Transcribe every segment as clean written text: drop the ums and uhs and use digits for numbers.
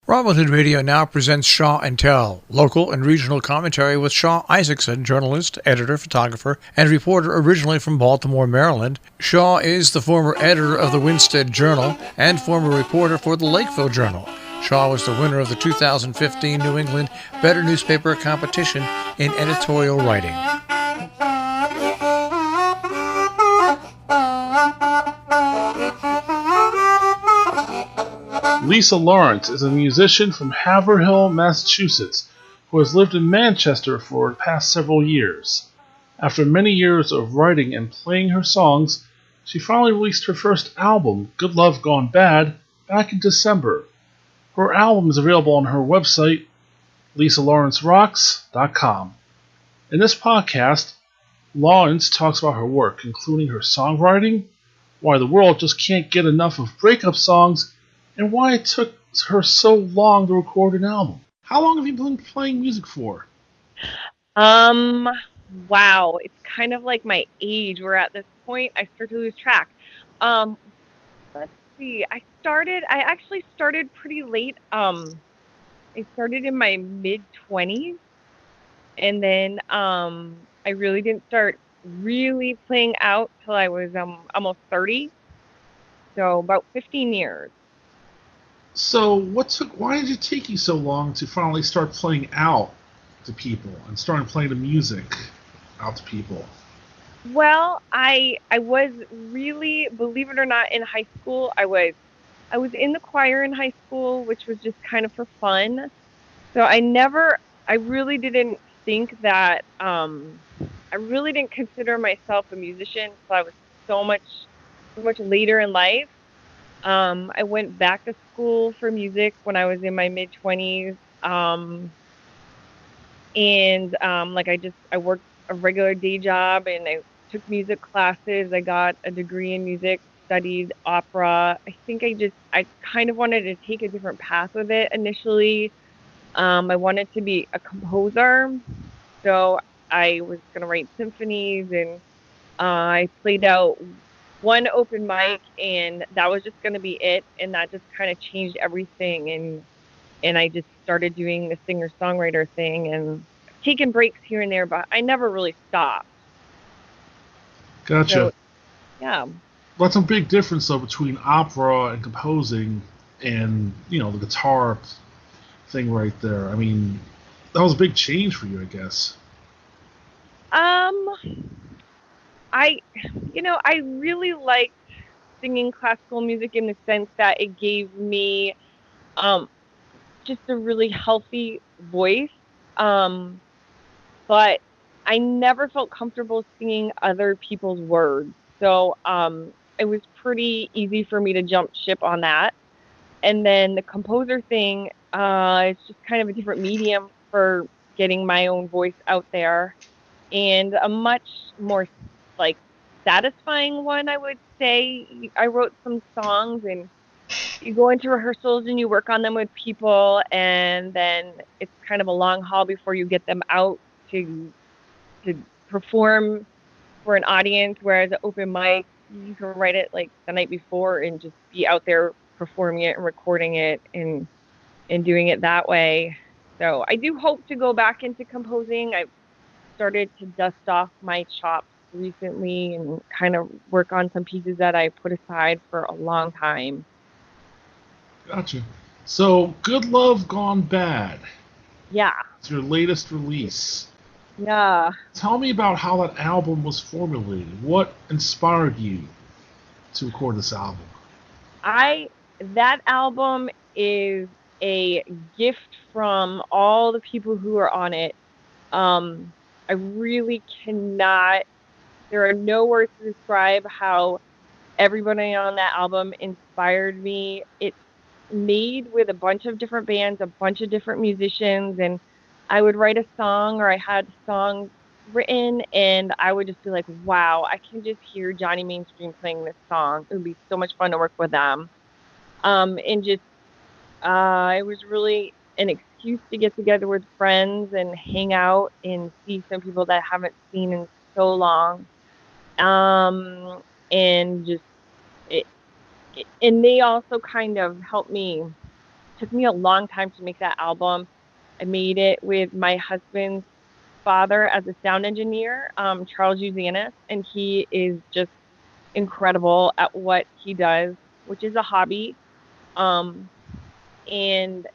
Robin Hood Radio now presents Shaw and Tell, local and regional commentary with Shaw Izikson, journalist, editor, photographer, and reporter originally from Baltimore, Maryland. Shaw is the former editor of the Winsted Journal and former reporter for the Lakeville Journal. Shaw was the winner of the 2015 New England Better Newspaper competition in editorial writing. Lisa Lawrence is a musician from Haverhill, Massachusetts, who has lived in Manchester for the past several years. After many years of writing and playing her songs, she finally released her first album, Good Love Gone Bad, back in December. Her album is available on her website, lisalawrencerocks.com. In this podcast, Lawrence talks about her work, including her songwriting, why the world just can't get enough of breakup songs, and why it took her so long to record an album. How long have you been playing music for? Wow. It's kind of like my age where at this point I start to lose track. Let's see. I actually started pretty late. I started in my mid-20s, and then I really didn't start really playing out till I was almost 30. So about 15 years. So why did it take you so long to finally start playing out to people and starting playing the music out to people? Well, I was really, believe it or not, in high school. I was in the choir in high school, which was just kind of for fun. So I really didn't think that, I really didn't consider myself a musician until I was so much later in life. I went back to school for music when I was in my mid-20s. I worked a regular day job and I took music classes. I got a degree in music, studied opera. I think I kind of wanted to take a different path with it initially. I wanted to be a composer. So I was going to write symphonies, and I played out one open mic, and that was just going to be it. And that just kind of changed everything. And I just started doing the singer-songwriter thing and taking breaks here and there, but I never really stopped. Gotcha. So, yeah. That's a big difference, though, between opera and composing and, the guitar thing right there. I mean, that was a big change for you, I guess. I really liked singing classical music in the sense that it gave me just a really healthy voice. But I never felt comfortable singing other people's words. So it was pretty easy for me to jump ship on that. And then the composer thing, it's just kind of a different medium for getting my own voice out there, and a much more satisfying one, I would say. I wrote some songs, and you go into rehearsals and you work on them with people, and then it's kind of a long haul before you get them out to perform for an audience. Whereas an open mic, you can write it the night before and just be out there performing it and recording it and doing it that way. So I do hope to go back into composing. I've started to dust off my chops recently and kind of work on some pieces that I put aside for a long time. Gotcha. So, Good Love Gone Bad. Yeah. It's your latest release. Yeah. Tell me about how that album was formulated. What inspired you to record this album? That album is a gift from all the people who are on it. I really cannot, there are no words to describe how everybody on that album inspired me. It's made with a bunch of different bands, a bunch of different musicians, and I would write a song, or I had songs written, and I would just be like, wow, I can just hear Johnny Mainstream playing this song. It would be so much fun to work with them. And just, it was really an excuse to get together with friends and hang out and see some people that I haven't seen in so long. And just, and they also kind of helped me took me a long time to make that album. I made it with my husband's father as a sound engineer, Charles Uzianis, and he is just incredible at what he does, which is a hobby. Um, and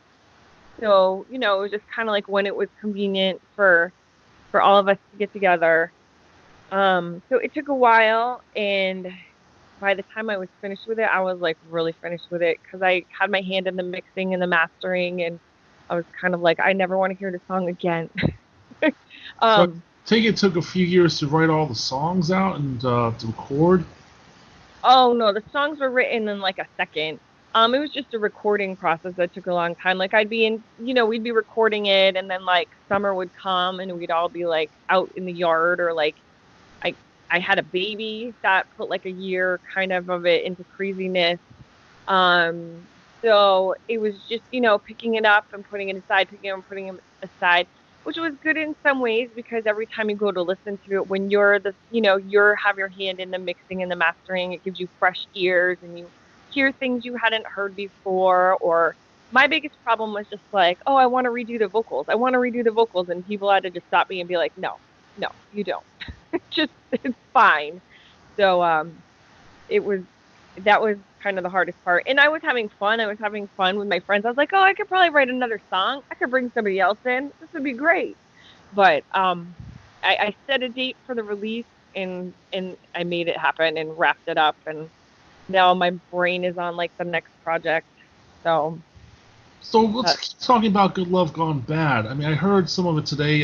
so, it was just kind of like when it was convenient for all of us to get together. So it took a while, and by the time I was finished with it, I was like really finished with it because I had my hand in the mixing and the mastering, and I was kind of like, I never want to hear the song again. So I um, take it took a few years to write all the songs out and to record. oh no, the songs were written in like a second. It was just a recording process that took a long time. Like I'd be in, we'd be recording it, and then like summer would come, and we'd all be like out in the yard, or like I I had a baby that put like a year kind of it into craziness. Um, so it was just, picking it up and putting it aside, picking it up and putting it aside, which was good in some ways because every time you go to listen to it, when you're you're have your hand in the mixing and the mastering, it gives you fresh ears and you hear things you hadn't heard before. Or my biggest problem was just like, oh, I want to redo the vocals. I want to redo the vocals. And people had to just stop me and be like, no, no, you don't. Just, it's fine. So, it was that was kind of the hardest part. And I was having fun. I was having fun with my friends. I was like, oh, I could probably write another song. I could bring somebody else in. This would be great. But I set a date for the release, and I made it happen and wrapped it up. And now my brain is on like the next project. So So let's uh, keep talking about Good Love Gone Bad. I mean, I heard some of it today.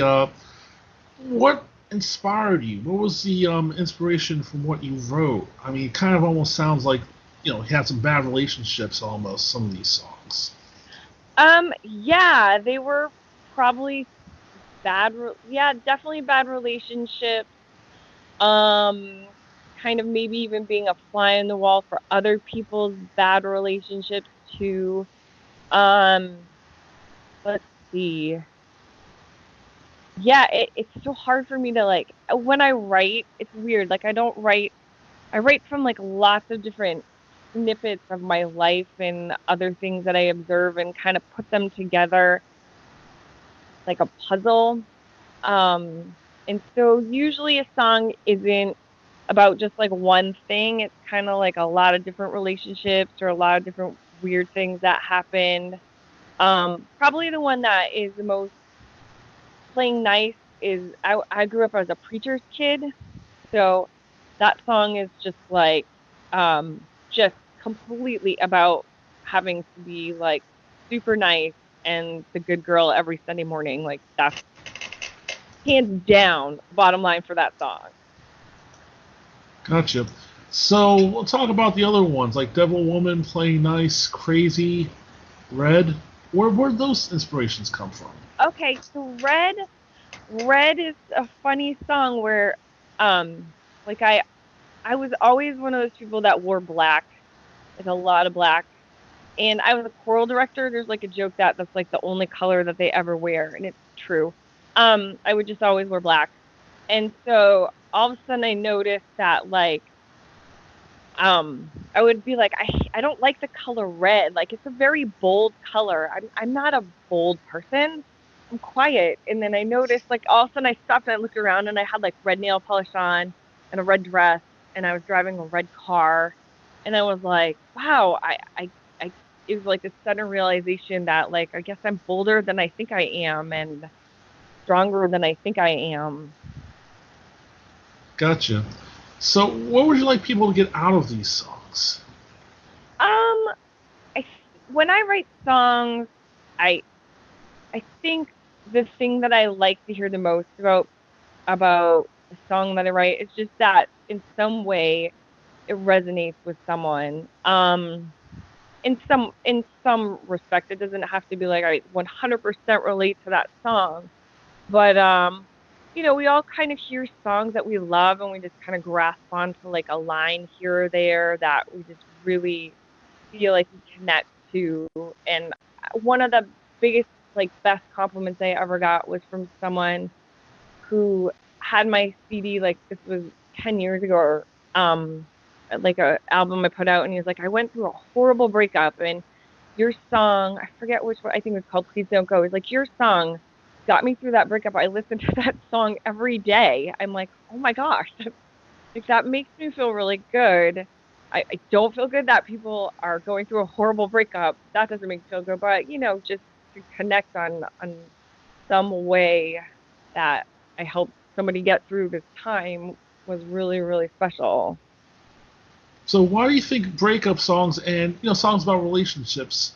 What inspired you? What was the inspiration from what you wrote? I mean, it kind of almost sounds like you had some bad relationships almost. Some of these songs. yeah, they were probably yeah, definitely bad relationships. Um, Kind of maybe even being a fly in the wall for other people's bad relationships too. Um, let's see. Yeah, it's so hard for me to like when I write, it's weird. Like I write from like lots of different snippets of my life and other things that I observe and kind of put them together like a puzzle. And so usually a song isn't about just like one thing. It's kind of like a lot of different relationships or a lot of different weird things that happened. Probably the one that is the most playing nice is I grew up as a preacher's kid. So that song is just like, just completely about having to be like super nice and the good girl every Sunday morning. Like that's hands down bottom line for that song. Gotcha. So we'll talk about the other ones like Devil Woman, Playing Nice, Crazy, Red. Where those inspirations come from? Okay, so Red is a funny song where, like I was always one of those people that wore black, like a lot of black. And I was a choral director. There's like a joke that's like the only color that they ever wear, and it's true. I would just always wear black. And so all of a sudden I noticed that like, I would be like, I don't like the color red. Like it's a very bold color. I'm not a bold person. I'm quiet. And then I noticed like all of a sudden I stopped and I looked around and I had like red nail polish on and a red dress and I was driving a red car. And I was like, wow, I it was like this sudden realization that like I guess I'm bolder than I think I am and stronger than I think I am. Gotcha. So what would you like people to get out of these songs? Um, when I write songs, I I think the thing that I like to hear the most about a song that I write is just that in some way it resonates with someone. In some respect, it doesn't have to be like I 100% relate to that song, but we all kind of hear songs that we love and we just kind of grasp onto like a line here or there that we just really feel like we connect to. And one of the biggest, like, best compliments I ever got was from someone who had my CD, like, this was 10 years ago, like a album I put out. And he was like, I went through a horrible breakup. And your song, I forget which one, I think it was called Please Don't Go. It's like, your song got me through that breakup. I listen to that song every day. I'm like, oh my gosh, like that makes me feel really good. I don't feel good that people are going through a horrible breakup. That doesn't make me feel good. But, just to connect on some way that I helped somebody get through this time was really, really special. So why do you think breakup songs and songs about relationships?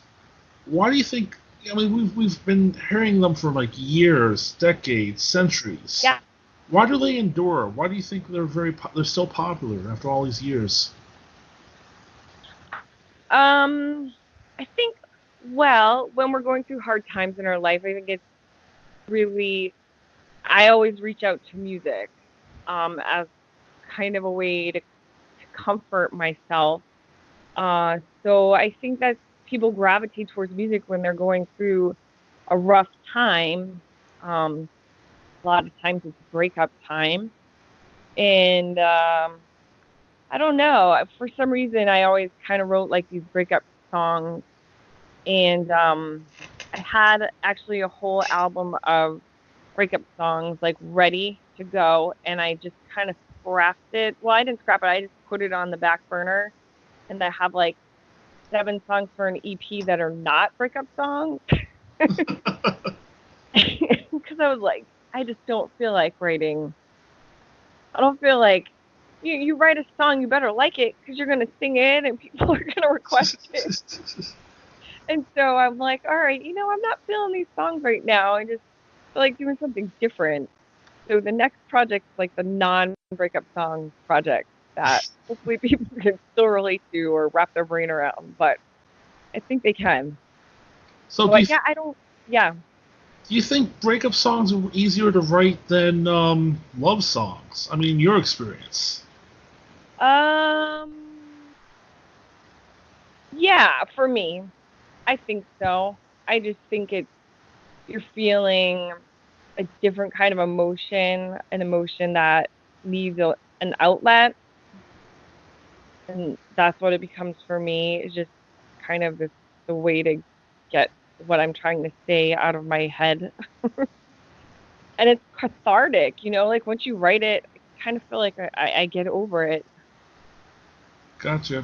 Why do you think? I mean, we've been hearing them for like years, decades, centuries. Yeah. Why do they endure? Why do you think they're still popular after all these years? I think, well, when we're going through hard times in our life, I think it's really, I always reach out to music as kind of a way to comfort myself. So I think that people gravitate towards music when they're going through a rough time. A lot of times it's breakup time. And I don't know. For some reason, I always kind of wrote like these breakup songs. And I had actually a whole album of breakup songs like ready to go. And I just kind of scrapped it. Well, I didn't scrap it. I just put it on the back burner. And I have like 7 songs for an EP that are not breakup songs. Because I was like, I just don't feel like writing. I don't feel like you write a song, you better like it because you're going to sing it and people are going to request it. And so I'm like, all right, I'm not feeling these songs right now. I just feel like doing something different. So the next project's like the non-breakup song project that hopefully people can still relate to or wrap their brain around. But I think they can. So So yeah, I don't. Yeah. do you think breakup songs are easier to write than love songs? I mean, your experience. Um. Yeah, for me, I think so. I just think you're feeling a different kind of emotion, an emotion that needs an outlet, and that's what it becomes for me. Is just kind of the way to get what I'm trying to say out of my head. And it's cathartic, like once you write it, I kind of feel like I get over it. Gotcha.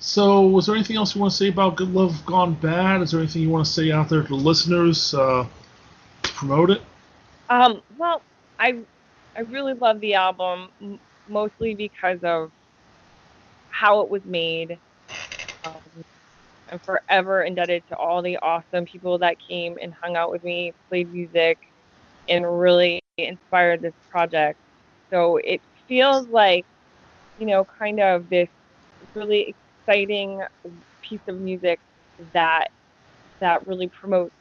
So, was there anything else you want to say about Good Love Gone Bad? Is there anything you want to say out there to the listeners to promote it? Well, I really love the album, mostly because of how it was made. Um, I'm forever indebted to all the awesome people that came and hung out with me, played music, and really inspired this project. So it feels like, kind of this really exciting piece of music that really promotes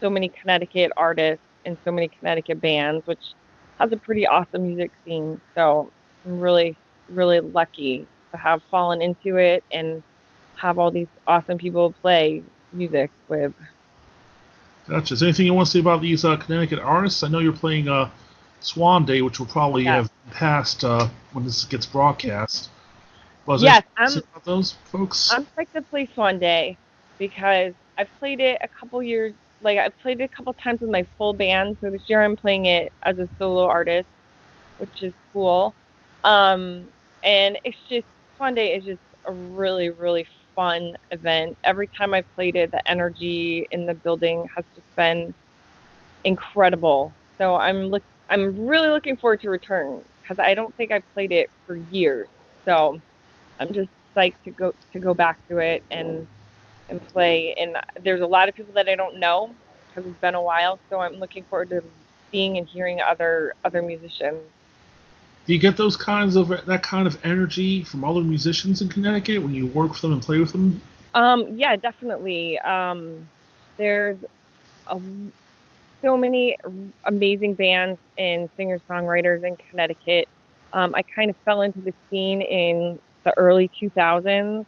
so many Connecticut artists and so many Connecticut bands, which has a pretty awesome music scene. So I'm really, really lucky to have fallen into it and have all these awesome people play music with. Gotcha. Is there anything you want to say about these Connecticut artists? I know you're playing Swan Day, which will probably Yes. have passed when this gets broadcast. Was there Yes, anything to say about those folks? I'm psyched to play Swan Day because I've played it a couple years. Like I've played it a couple times with my full band. So this year I'm playing it as a solo artist, which is cool. Um, and it's just Swan Day is just a really, really fun event. Every time I've played it, the energy in the building has just been incredible. So I'm really looking forward to return because I don't think I've played it for years. So I'm just psyched to go back to it and play. And there's a lot of people that I don't know because it's been a while. So I'm looking forward to seeing and hearing other musicians. Do you get those kinds of that kind of energy from other musicians in Connecticut when you work with them and play with them? Yeah, definitely. There's a, so many amazing bands and singer songwriters in Connecticut. I kind of fell into the scene in the early 2000s.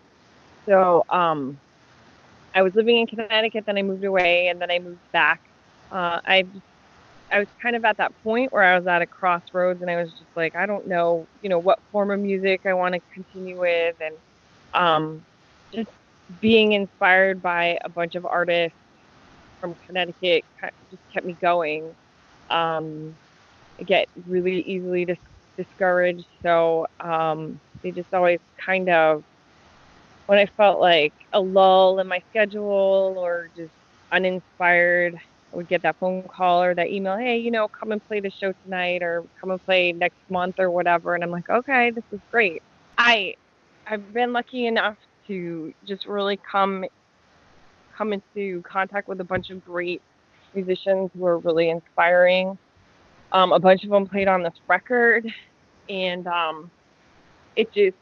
So I was living in Connecticut, then I moved away, and then I moved back. Uh, I I was kind of at that point where I was at a crossroads, and I was just like, I don't know, what form of music I want to continue with, and um, just being inspired by a bunch of artists from Connecticut just kept me going. I get really easily discouraged, so they just always kind of, when I felt like a lull in my schedule or just uninspired, I would get that phone call or that email, hey, come and play the show tonight or come and play next month or whatever. And I'm like, okay, this is great. I've been lucky enough to just really come into contact with a bunch of great musicians who are really inspiring. A bunch of them played on this record, and it just,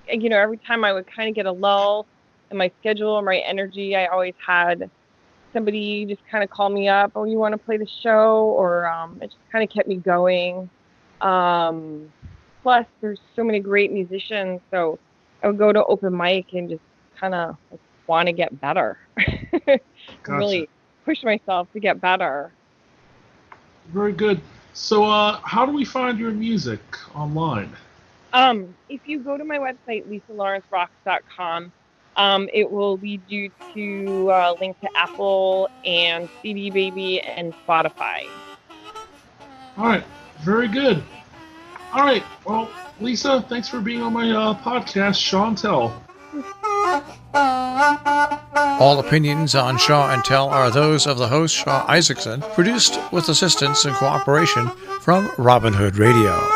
every time I would kind of get a lull in my schedule or my energy, I always had somebody just kind of call me up, oh, you want to play the show? Or it just kind of kept me going. Plus, there's so many great musicians, so I would go to open mic and just kind of want to get better. Gotcha. Really push myself to get better. Very good. So, how do we find your music online? If you go to my website, lisalawrencerocks.com, it will lead you to a link to Apple and CD Baby and Spotify. All right. Very good. All right. Well, Lisa, thanks for being on my podcast, Shaw and Tell. All opinions on Shaw and Tell are those of the host, Shaw Izikson, produced with assistance and cooperation from Robin Hood Radio.